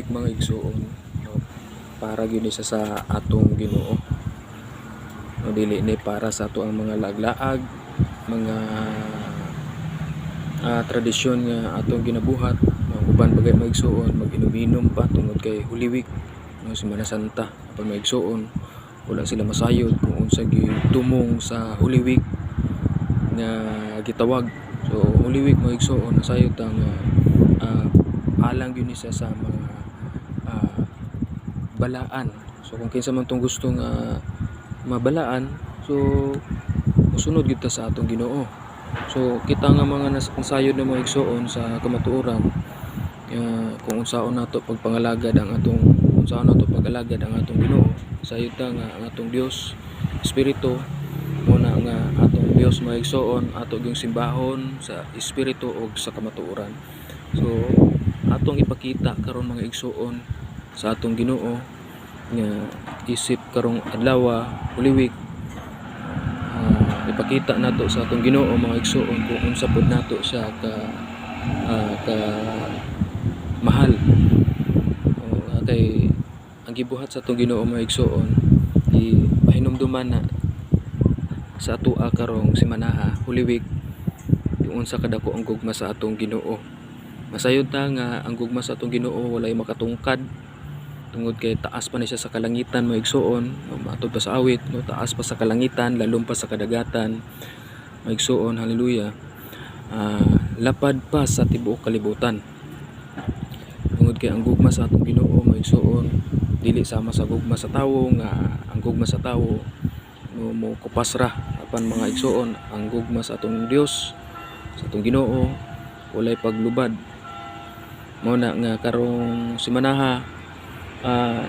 Week mga igsoon, no, para gyud ni sa atong Ginoo. No, dili ni para sa ato ang mga laglaag, mga tradisyon nga atong ginabuhat. No, uban bagay mga igsoon, mag-inom-inom pa tungod kay Holy Week, no, Semana Santa. Apan mga igsoon, wala sila masayod kung unsa gitumong sa Holy Week nga gitawag. So Holy Week mga igsoon, nasayod ta nga alang yun isa sa mga balaan. So kung kinsa man tong gusto nga mabalaan, so musunod gyud ta sa atong Ginoo. So kita nga mga nasayod na mga igsoon sa kamatuoran, kung unsaon nato pagpangalagad ang atong Ginoo. Sayod ta nga ang atong Dios Espiritu muna nga atong Dios mga igsoon, ato gyung simbahon sa espiritu o sa kamatuoran. So atong ipakita karon mga igsoon sa atong Ginoo nga isip karong adlaw Holy Week. Ipakita nato sa atong Ginoo mga igsoon kung unsa pud nato siya ka mahal. Kay ang gibuhat sa atong Ginoo mga igsoon ipahinumduman na sa atoa karong semana Holy Week kung unsa kadako ang gugma sa atong Ginoo. Masayod ta nga ang gugma sa atong Ginoo walay makatungkad tungod kay taas pa ni siya sa kalangitan mga igsoon. Matod pa sa awit, no, taas pa sa kalangitan lalom pa sa kadagatan mga igsoon. Hallelujah. Lapad pa sa tibuok kalibutan tungod kay ang gugma sa atong Ginoo mga igsoon dili sama sa gugma sa tawo nga ang gugma sa tawo no mo kupasra. Apan mga igsoon, ang gugma sa atong Dios, sa atong Ginoo walay paglubad. Mao na nga karong semana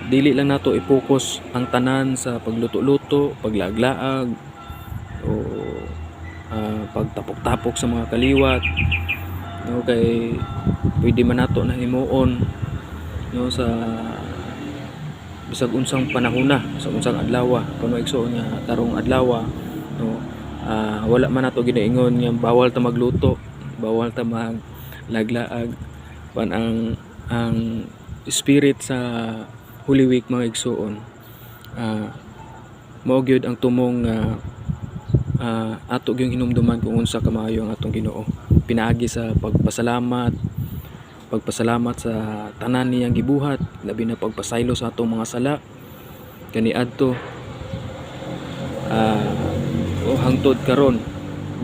dili lang nato i-focus ang tanan sa pagluto-luto, paglaglaag o pagtapok-tapok sa mga kaliwat, no, kay pwede man nato na himuon, no, sa bisag unsang panahona, sa unsang adlaw kuno igsoon nga karong adlaw, no, wala man nato ginaingon nga bawal ta magluto, bawal ta maglaglaag. Pan ang spirit sa Holy Week mga igsoon, mao gyud ang tumong ato gyung hinumduman kung unsa kamaayo ang atong Ginoo. Pinaagi sa pagpasalamat sa tanan niyang gibuhat, labi na pagpasaylo sa atong mga sala kaniadto hangtod karon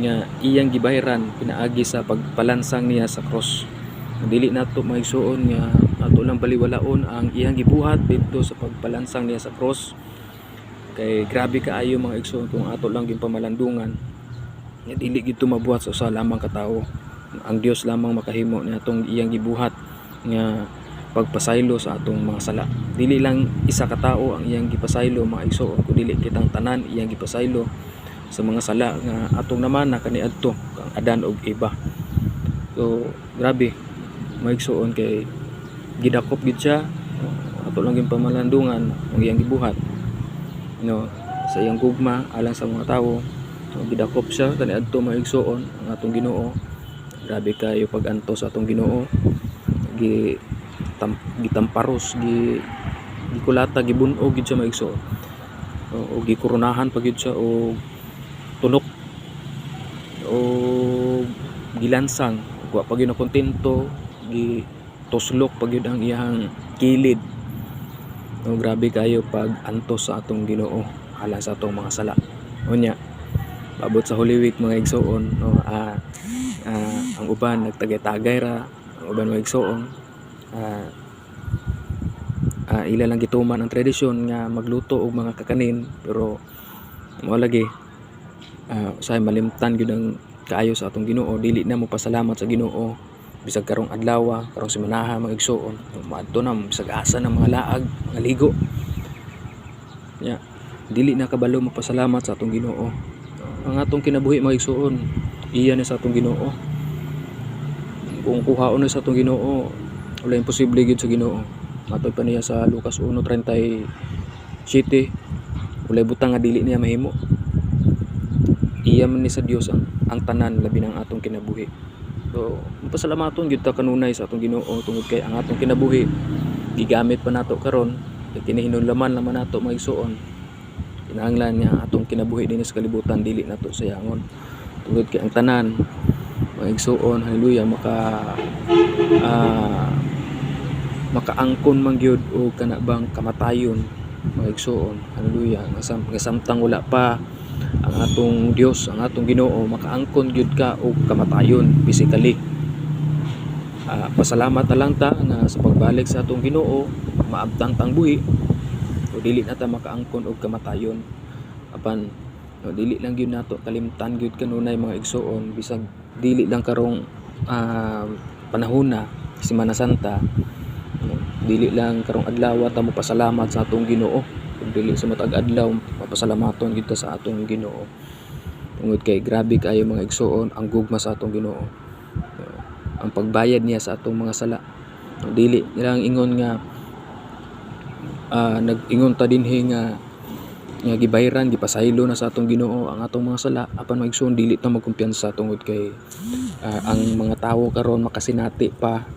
nga iyang gibahiran pinaagi sa pagpalansang niya sa cross. Dili nato mga igsoon nga ato lang baliwalaon ang iyang gibuhat dito sa pagpalansang niya sa cross. Kay grabe kaayo mga igsoon kung ato lang ginpamalandungan nga dili gid mabuhat sa usa lamang ka tawo. Ang Dios lamang makahimo ni atong iyang gibuhat nga pagpasaylo sa atong mga sala. Dili lang isa ka tawo ang iyang gipasaylo mga igsoon, kun dili kitang tanan iyang gipasaylo sa mga sala nga atong naman kaniadto kang Adan og Eva. So grabe mga igsoon kay gidakop gid siya, ato lang ginpamalandungan ang iyang gibuhat, no, sa iyang gugma alang sa mga tawo. So gidakop siya kaniadto mga igsoon ang atong Ginoo. Grabe kayo pag-anto sa atong Ginoo, gitamparos, gikulata, gibunog gid siya mga igsoon, o gikoronahan pa gid siya og tunok o gilansang, wa pa gyud na kontento, gituslok pa gyud ang iyang kilid. No, grabe kayo pag antos sa atong Ginoo alang sa atong mga sala. Unya paabot sa Holy Week mga igsoon, no, ang uban nagtagay-tagay ra, ang uban mga igsoon ila lang gituman ang tradisyon nga magluto og mga kakanin, pero mao lagi usahay malimtan gyud ang kaayo sa atong Ginoo. Dili na mo pasalamat sa Ginoo bisag karong adlaw, karong semana mga igsoon, maadto na bisag asa ng mga laag, mga ligo nya, dili na kabalo mapasalamat sa atong Ginoo. Ang atong kinabuhi mga igsoon iya ni sa atong Ginoo. Kung kuhaon na sa atong Ginoo, wala imposible gid sa Ginoo. Matod pa niya sa Lucas 1:37, walay butang nga dili niya mahimo. Iya man ni sa Dios ang tanan labi ng atong kinabuhi. So, pasalamatong gyud ta kanunay sa atong Ginoo tungod kay ang atong kinabuhi gigamit pa nato karon kay kini hinunglaman naman nato mga igsoon. Kinahanglan nga atong kinabuhi dinhi sa kalibutan dili nato sayangon. Tungod kay ang tanan mga igsoon, hallelujah, makaangkon man gyud og kana bang kamatayon mga igsoon, hallelujah, nga samtang wala pa ang atong Dios, ang atong Ginoo, makaangkon gyud ka og kamatayon physically. Pasalamat na lang ta nga sa pagbalik sa atong Ginoo maabtan tang buhi o dili na ta makaangkon og kamatayon. Apan dili lang gyud nato kalimtan gyud kanunay mga igsoon, bisag dili lang karong panahon na Semana Santa, dili lang karong adlaw ta mo pasalamat sa atong Ginoo, kung dili sa matag adlaw mapasalamaton gyud ta sa atong Ginoo. Tungod kay grabe kayo mga igsoon ang gugma sa atong Ginoo, ang pagbayad niya sa atong mga sala. Dili nilang ingon nga nag-ingon ta dinhi nga gibayran, gipasaylo na sa atong Ginoo ang atong mga sala. Apan mga igsoon, dili ta magkumpiyansa tungod kay ang mga tawo karon makasinati pa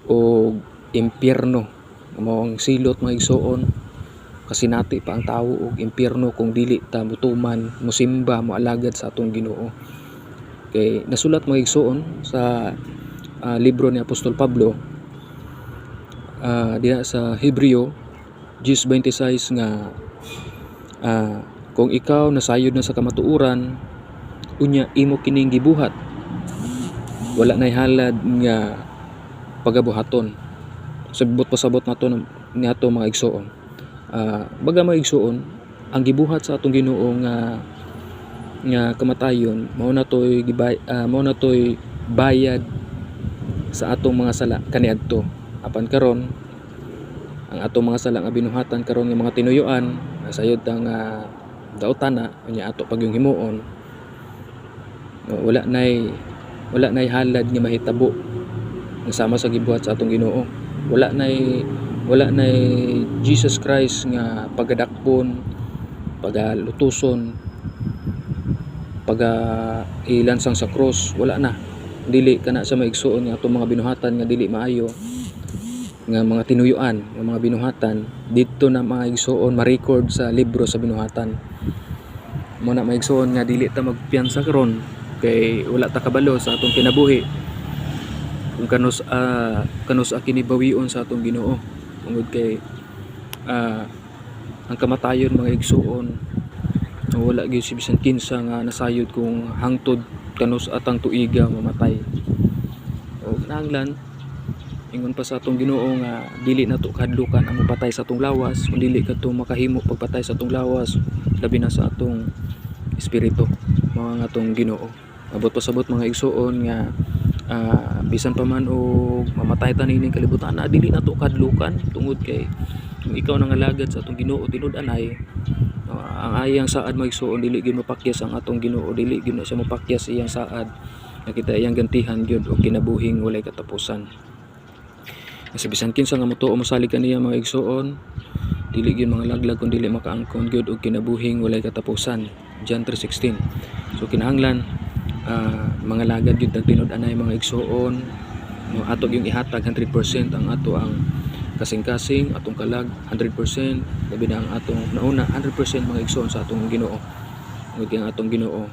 o impyerno, mao ang silot mga igsoon. Kasinati pa ang tawo og impyerno kung dili ta mutuman, musimba, moalagad sa atong Ginoo. Kay nasulat mga igsoon sa libro ni Apostol Pablo diha sa Hebreo 10:26 nga kung ikaw nasayod na sa kamatuoran, unya imo kining gibuhat, wala nay halad nga pagabuhaton. Sabot pasabot nato niadto mga igsoon. Baga mga igsoon, ang gibuhat sa atong Ginoo nga kamatayon mao na toy bayad sa atong mga sala kaniadto. Apan karon ang atong mga sala nga binuhatan karon nga mga tinuyuan, sayod ta nga daotana unya ato pagyong himuon, wala nay halad nga mahitabo nga sama sa gibuhat sa atong Ginoo. Wala nay Jesus Christ nga pagadakpon, pagalutuson, ilansang sa cross. Wala na, dili kana sa maigsuon nga atong mga binuhatan nga dili maayo nga mga tinuyuan, nga mga binuhatan dito na mga igsuon ma-record sa libro sa binuhatan. Mo na maigsuon nga dili ta magpiyansa karon kay wala ta kabalo sa atong kinabuhi kung kanus kinibawion sa atong Ginoo. Tungod kay ang kamatayon mga igsuon wala gyud si bisan kinsa nga nasayod kung hangtod kanus atang tuiga mamatay. O nanglan ingon pa sa atong Ginoo nga dili nato kahadlukan ang mapatay sa atong lawas, kung dili kadto makahimo pagpatay sa atong lawas, labi na sa atong espiritu mga atong Ginoo. Abot pasabot mga igsuon nga bisan pa man og mamatay ta nining kalibutan, dili nato kahadlukan tungod kay kung ikaw nangalagad sa atong Ginoo tinud-anay, ang ayang saad mga igsuon dili gyud mapakyas ang atong Ginoo, dili gyud na siya mapakyas iyang saad nga kita iyang gantihan gyud og kinabuhing walay katapusan. Kasi bisan kinsa nga motuo mosalig kaniya mga igsuon, dili gyud mga laglag kung dili makaangkon gyud og kinabuhing walay katapusan. John 3:16. So kinahanglan mga lagad gyud tinud-anay mga igsuon, no, ato yung ihatag 100% ang ato ang kasing-kasing, atong kalag 100%, labi na ang atong nauna 100% mga igsuon sa atong Ginoo. Ug ang atong Ginoo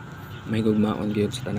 mahigugmaon gyud sa tanan.